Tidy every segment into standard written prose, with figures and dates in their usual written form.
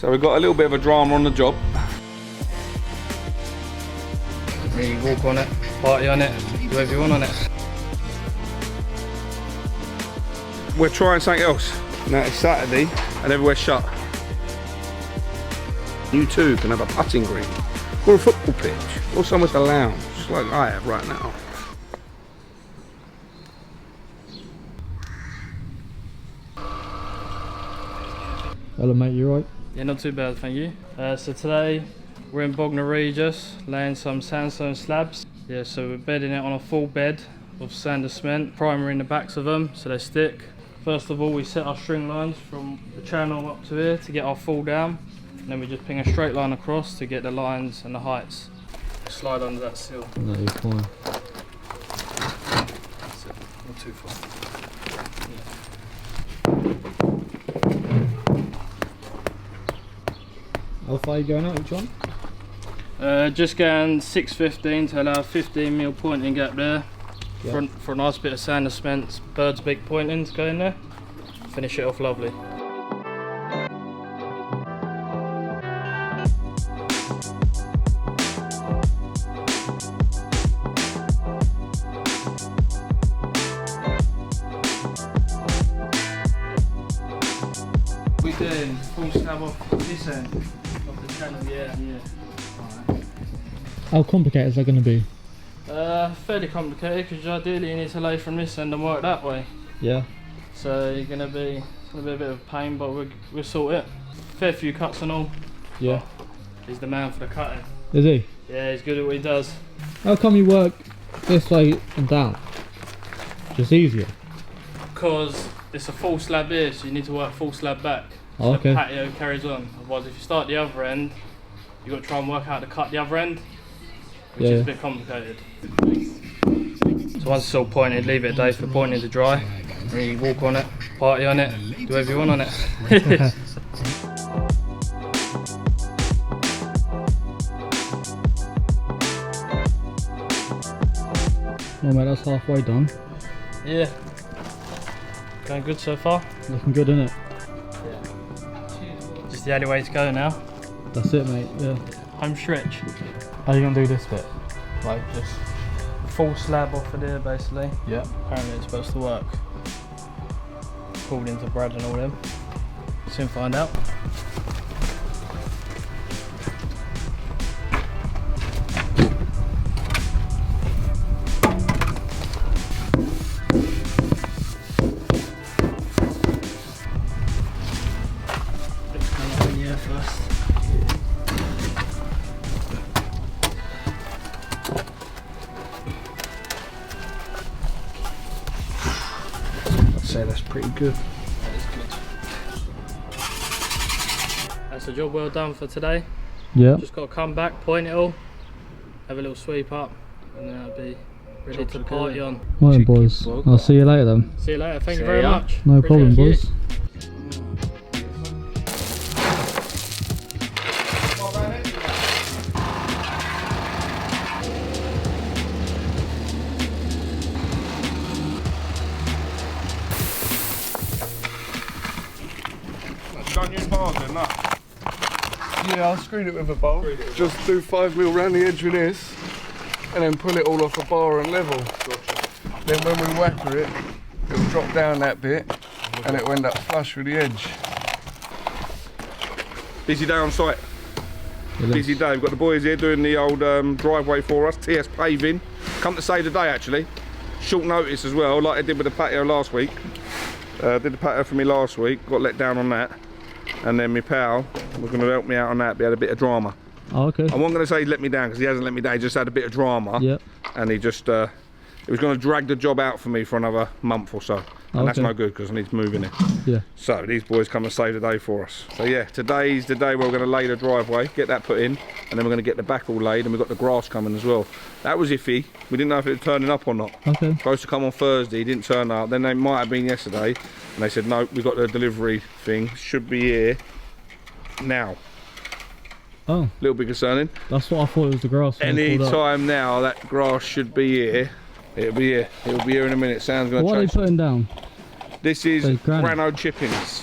So we've got a little bit of a drama on the job. You walk on it, party on it, do whatever you want on it. We're trying something else. Now it's Saturday and everywhere's shut. You too can have a putting green, or a football pitch, or somewhere to lounge, just like I have right now. Hello mate, you right? Yeah, not too bad, thank you. So today we're in Bognor Regis, laying some sandstone slabs. Yeah, so we're bedding it on a full bed of sand and cement, primering the backs of them so they stick. First of all, we set our string lines from the channel up to here to get our fall down. And then we just ping a straight line across to get the lines and the heights. Slide under that sill. No, you're fine. That's it, not too far. How far are you going out each one? Just going 6.15 to allow 15mm pointing gap there. Yep. For a nice bit of sand and cement, bird's beak pointing to go in there. Finish it off lovely. We're doing full slab off this end of the channel, yeah. Alright. How complicated is that going to be? Fairly complicated because ideally you need to lay from this end and work that way. Yeah. So it's gonna be a bit of a pain, but we'll sort it. Fair few cuts and all. Yeah. He's the man for the cutting. Is he? Yeah, he's good at what he does. How come you work this way and down? Just easier. Because it's a full slab here, so you need to work full slab back. So Oh, okay. the patio carries on. Otherwise, if you start the other end, you've got to try and work out to cut the other end, which is a bit complicated. So once it's all pointed, leave it a day for the pointing to dry. And then you walk on it, party on it, do whatever you want on it. Well mate, that's halfway done. Yeah. Going good so far? Looking good, innit? Yeah. Just the only way to go now. That's it mate, yeah. Home stretch. How are you going to do this bit? Like just full slab off of there basically. Yeah. Apparently it's supposed to work. According to Brad and all them. Soon find out. Let's come up in here first. Say that's pretty good. That is good. That's a job well done for today. Yeah. Just got to come back, point it all, have a little sweep up, and then I'll be ready to party on. Right then, boys, I'll see you later then. See you later, thank you very much. No problem, Appreciate boys. Don't use bars then, no? Yeah, I'll screen it with a bar. Just do 5mm round the edge with this, and then pull it all off a bar and level. Gotcha. Then when we whacker it, it'll drop down that bit, and it'll end up flush with the edge. Busy day on site. Busy day. We've got the boys here doing the old driveway for us. TS Paving. Come to save the day actually. Short notice as well, like I did with the patio last week. Did the patio for me last week. Got let down on that. And then my pal was going to help me out on that, but he had a bit of drama. Oh, okay. I wasn't going to say he let me down because he hasn't let me down, he just had a bit of drama. Yeah. And he just, he was going to drag the job out for me for another month or so. And that's no good because I need to move in it. Yeah. So these boys come and save the day for us. So yeah, today's the day where we're going to lay the driveway, get that put in, and then we're going to get the back all laid, and we've got the grass coming as well. That was iffy. We didn't know if it was turning up or not. Okay. Supposed to come on Thursday, he didn't turn up. Then they might have been yesterday, and they said no, we've got the delivery thing, should be here now. Oh. A little bit concerning. That's what I thought it was the grass. Any time now that grass should be here. It'll be here. It'll be here in a minute. Sounds going to What are they change. putting down? This is So grano chippings.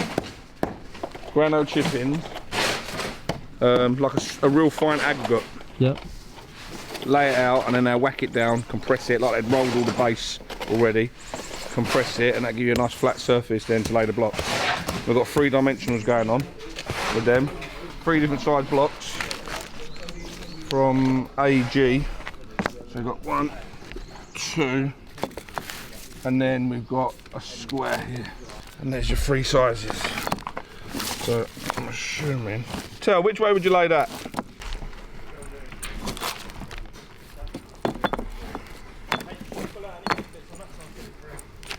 Grano chippings. like a real fine aggregate. Yep. Lay it out and then they'll whack it down, compress it, like they'd rolled all the base already. Compress it and that'll give you a nice flat surface then to lay the blocks. We've got 3 dimensionals going on with them. 3 different size blocks from AG. So we've got 1, 2, and then we've got a square here. And there's your 3 sizes. So I'm assuming. Tell, which way would you lay that?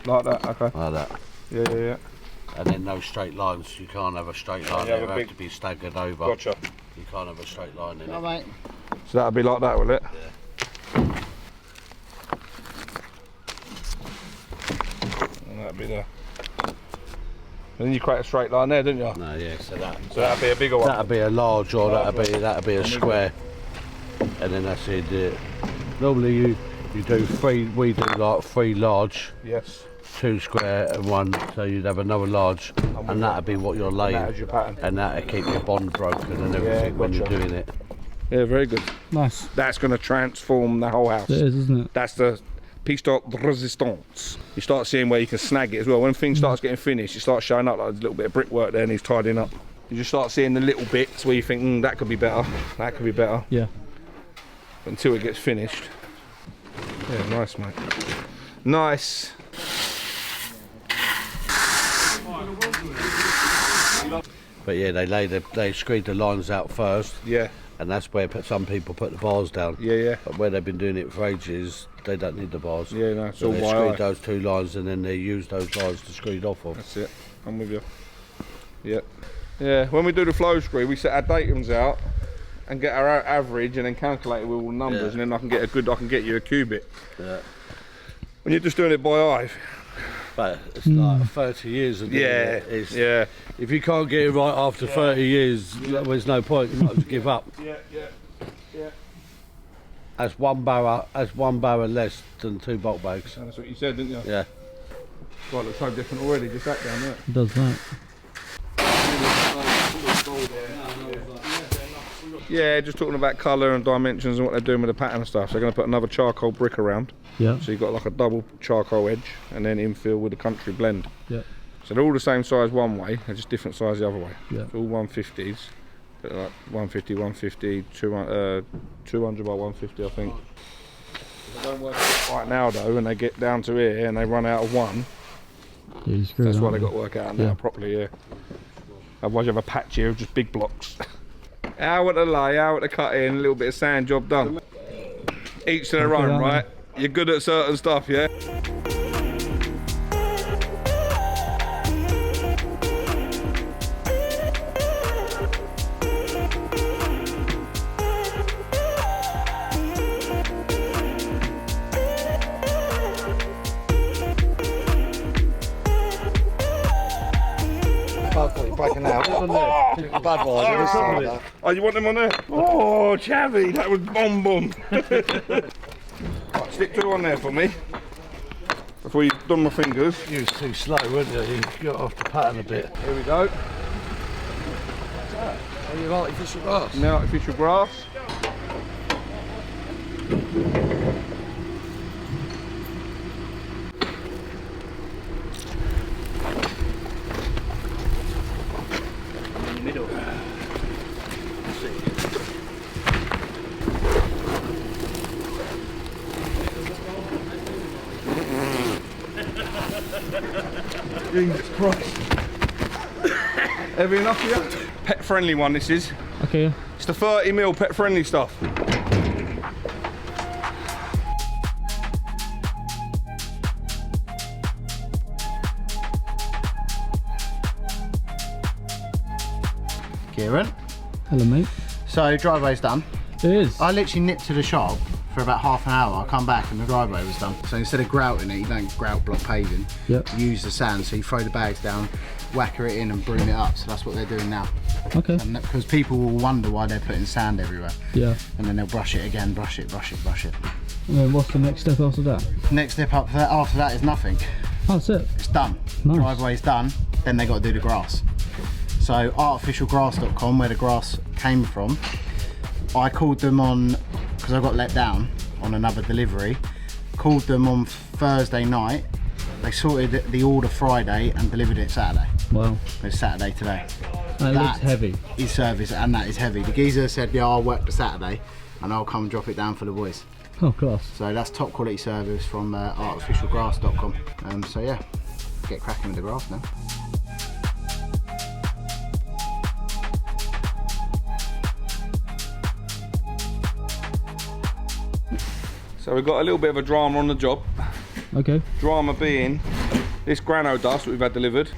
Like that, okay. Like that. Yeah. And then no straight lines. You can't have a straight line. Yeah, They have a have big- to be staggered over. Gotcha. You can't have a straight line in Oh, it. mate. So that'll be like that, will it? Yeah. And that'll be there. And then you create a straight line there, didn't you? No, yeah. So that'll be a bigger one. that'd be a large, or that'd be a square. And then that's it. Normally you do 3. We do like 3 large, Yes. 2 square, and 1. So you'd have another large, and that'd be what you're laying. That is your pattern. And that'd keep your bond broken and everything when you're gotcha. doing it. Yeah, very good. Nice. That's going to transform the whole house. It is, isn't it? That's the piece de resistance. You start seeing where you can snag it as well. When things starts getting finished, you start showing up like there's a little bit of brickwork there and he's tidying up. You just start seeing the little bits where you think, that could be better, that could be better. Yeah. But until it gets finished. Yeah, nice, mate. Nice. But yeah, they screed the lines out first, Yeah, and that's where some people put the bars down. yeah. But where they've been doing it for ages, they don't need the bars. Yeah, no, it's so all they by screed eye. those 2 lines, and then they use those lines to screed off of. That's it. I'm with you. Yeah. Yeah, when we do the flow screed, we set our datums out and get our average and then calculate it with all the numbers, Yeah. and then I can get you a cubic. Yeah. When you're just doing it by eye, But it's like 30 years of doing it. It's, yeah. If you can't get it right after 30 years, there's no point. You might as well give up. Yeah. That's one barrow less than 2 bulk bags. That's what you said, didn't you? Yeah. God, it looks so different already, just that down there. It does that. Yeah, just talking about colour and dimensions and what they're doing with the pattern and stuff. So they're going to put another charcoal brick around. Yeah. So you've got like a double charcoal edge and then infill with a country blend. Yeah. So they're all the same size one way, they're just different size the other way. Yeah. So all 150s, but like 150, 150, 200 by 150 I think. They don't work out right now though, and they get down to here and they run out of 1. Yeah, you screw That's it why up, they've yeah. got to work out now Yeah. properly, yeah. Otherwise you have a patch here of just big blocks. Hour to lay, hour to cut in, a little bit of sand, job done. Each to their own, right? You're good at certain stuff, yeah? Breaking out. Budweiser. Oh, you want them on there? Oh, Chavy, that was bomb. Right, stick 2 on there for me. Before you've done my fingers. You was too slow, weren't you? You got off the pattern a bit. Here we go. Are you artificial grass? Now artificial grass. Jesus Christ. Heavy enough for you? Pet friendly one this is. Okay. It's the 30mm pet friendly stuff. Kieran. Hello, mate. So driveway's done. It is. I literally nipped to the shop for about half an hour. I come back and the driveway was done. So instead of grouting it, you don't grout block paving. Yep. You use the sand, so you throw the bags down, whacker it in and broom it up. So that's what they're doing now. Okay. And because people will wonder why they're putting sand everywhere. Yeah. And then they'll brush it again, brush it. And then what's the next step after that? Next step up after that is nothing. Oh, that's it. It's done. Nice. Driveway's done. Then they got to do the grass. So artificialgrass.com, where the grass came from, I called them on, because I got let down on another delivery, called them on Thursday night. They sorted the order Friday and delivered it Saturday. Wow. It's Saturday today. That looks heavy. Is service, and that is heavy. The geezer said, yeah, I'll work the Saturday and I'll come and drop it down for the boys. Oh, gosh. So that's top quality service from artificialgrass.com. So yeah, get cracking with the graft now. So we've got a little bit of a drama on the job. Okay. Drama being this grano dust that we've had delivered,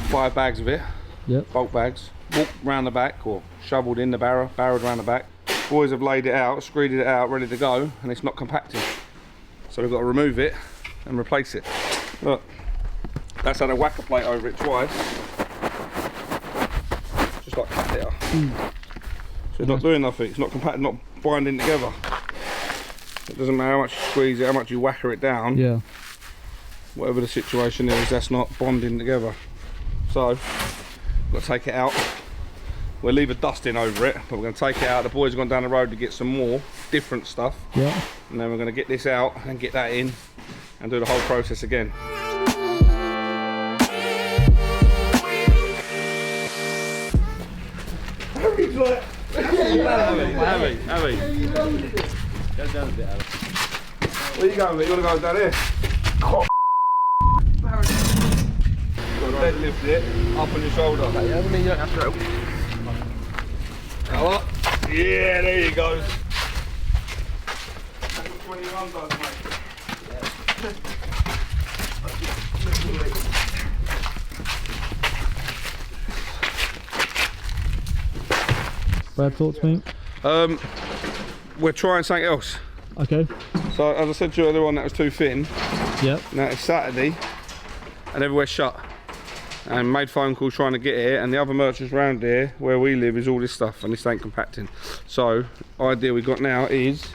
5 bags of it, Yep. bulk bags, walked round the back or shoveled in the barrel, barreled around the back. Boys have laid it out, screeded it out, ready to go, and it's not compacting. So we've got to remove it and replace it. Look, that's had a whacker plate over it twice. Just like cat litter. So it's not doing nothing, it's not compacting, not binding together. It doesn't matter how much you squeeze it, how much you whacker it down. Yeah. Whatever the situation is, that's not bonding together. So, got to take it out. We'll leave a dusting over it, but we're going to take it out. The boys have gone down the road to get some more different stuff. Yeah. And then we're going to get this out and get that in and do the whole process again. Harry's like... Harry. Go down a bit, Alex. Where you going, mate? You want to go down here? Got to deadlift it up on your shoulder. Yeah, I mean, you don't have to help. Go up. Yeah, there you go. That's what 21 does, mate. Brad, talk to me. We're trying something else. Okay. So, as I said to you earlier on, that was too thin. Yep. Now it's Saturday and everywhere's shut. And made phone calls trying to get here, and the other merchants around here where we live is all this stuff, and this ain't compacting. So idea we got now is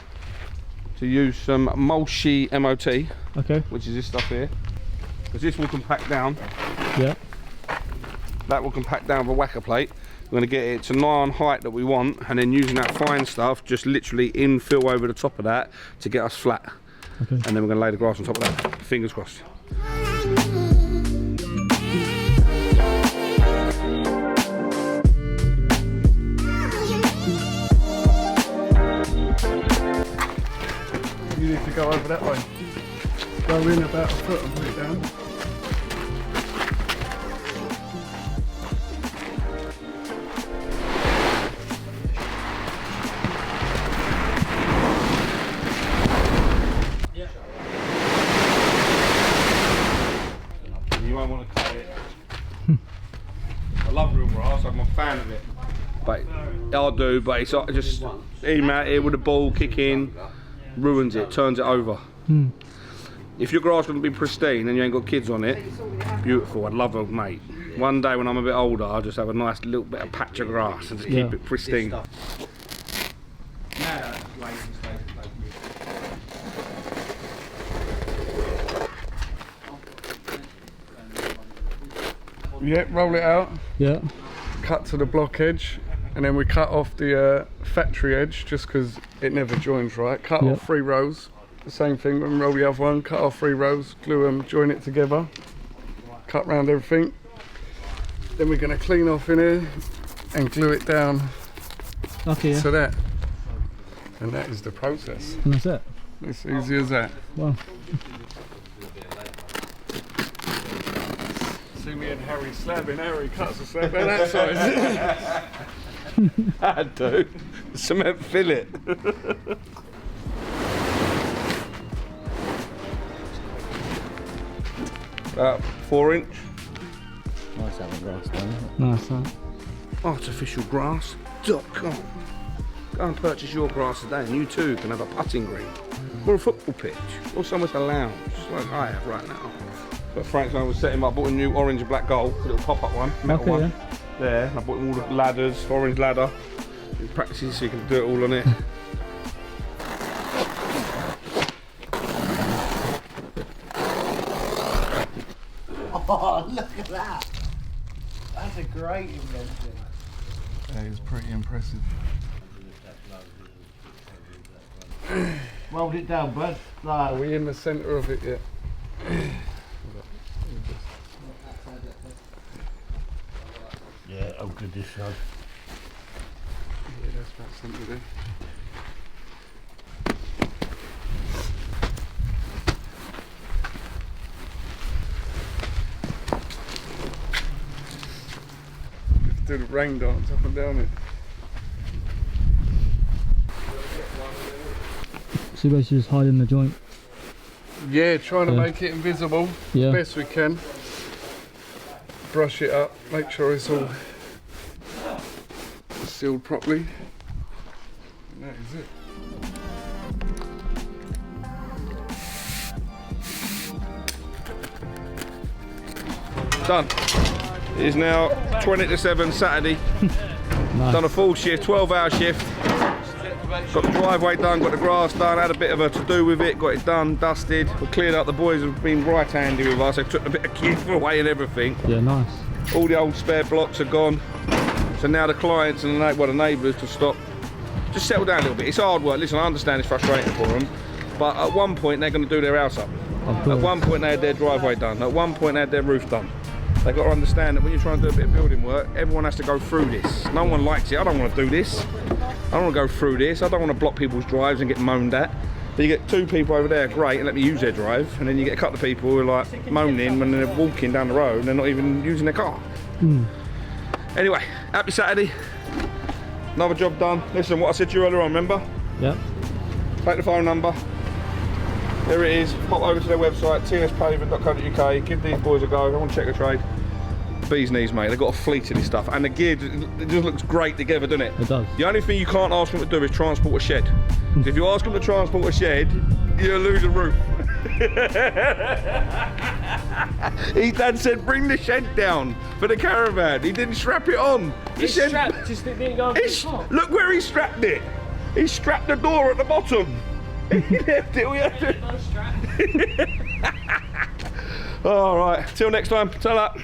to use some Mulchy MOT, Okay. which is this stuff here, because this will compact down. Yeah. That will compact down with a whacker plate. We're going to get it to nigh on height that we want, and then using that fine stuff, just literally infill over the top of that to get us flat. Okay. And then we're going to lay the grass on top of that. Fingers crossed. You need to go over that way. Go in about a foot and put it down. You won't want to cut it. I love real grass, I'm a fan of it. But I do, but it's just aim out here with the ball kicking, ruins it, turns it over. If your grass going to be pristine and you ain't got kids on it, beautiful, I'd love it, mate. One day when I'm a bit older, I'll just have a nice little bit of patch of grass and just keep it pristine. Yeah, roll it out, Yeah. cut to the block edge, and then we cut off the factory edge just because it never joins right. Cut Yep. off 3 rows. The same thing, when we roll the other one, cut off 3 rows, glue them, join it together, cut round everything. Then we're going to clean off in here and glue it down Okay. Yeah. to that. And that is the process. And that's it. It's easy as that. Wow. See me and Harry slabbing. Harry cuts a slab about that size. I do. Cement fillet. About 4 inch. Nice having grass done. Nice, that. Artificialgrass.com. Go and purchase your grass today, and you too can have a putting green, or a football pitch, or somewhere to lounge, just like I have right now. But Frank's I was setting him up, I bought a new orange and black goal, a little pop-up one, metal one. Yeah. There, and I bought him all the ladders, orange ladder. He practices so you can do it all on it. Oh, look at that. That's That's a great invention. That is pretty impressive. Rolled it down, bud. Are we in the centre of it yet? Yeah, oh good this side. Yeah, that's about centre there. Do the rain dance up and down it. So basically just hiding the joint. Yeah, trying to make it invisible best we can. Brush it up, make sure it's all sealed properly. And that is it. Done. It is now 20 to 7 Saturday. Nice. Done a full shift, 12-hour shift. Got the driveway done, got the grass done, had a bit of a to-do with it, got it done, dusted. We cleared up, the boys have been right-handy with us. They took a bit of kit away and everything. Yeah, nice. All the old spare blocks are gone. So now the clients and the neighbours to stop. Just settle down a little bit. It's hard work. Listen, I understand it's frustrating for them. But at one point, they're going to do their house up. At one point, they had their driveway done. At one point, they had their roof done. They've got to understand that when you're trying to do a bit of building work, everyone has to go through this. No one likes it. I don't want to do this. I don't want to go through this. I don't want to block people's drives and get moaned at. But you get two people over there, great, and let me use their drive. And then you get a couple of people who are like moaning when they're walking down the road and they're not even using their car. Anyway, happy Saturday. Another job done. Listen, what I said to you earlier on, remember? Yep. Take the phone number. There it is. Pop over to their website, tspaving.co.uk. Give these boys a go. I want to check the trade. Bees knees, mate. They've got a fleet of this stuff. And the gear, it just looks great together, doesn't it? It does. The only thing you can't ask them to do is transport a shed. If you ask them to transport a shed, you'll lose a roof. Dad said, bring the shed down for the caravan. He didn't strap it on. It's strapped, just it didn't go over the top. Look where he strapped it. He strapped the door at the bottom. He left it. We had to. No strap. All right. Till next time. Tell up.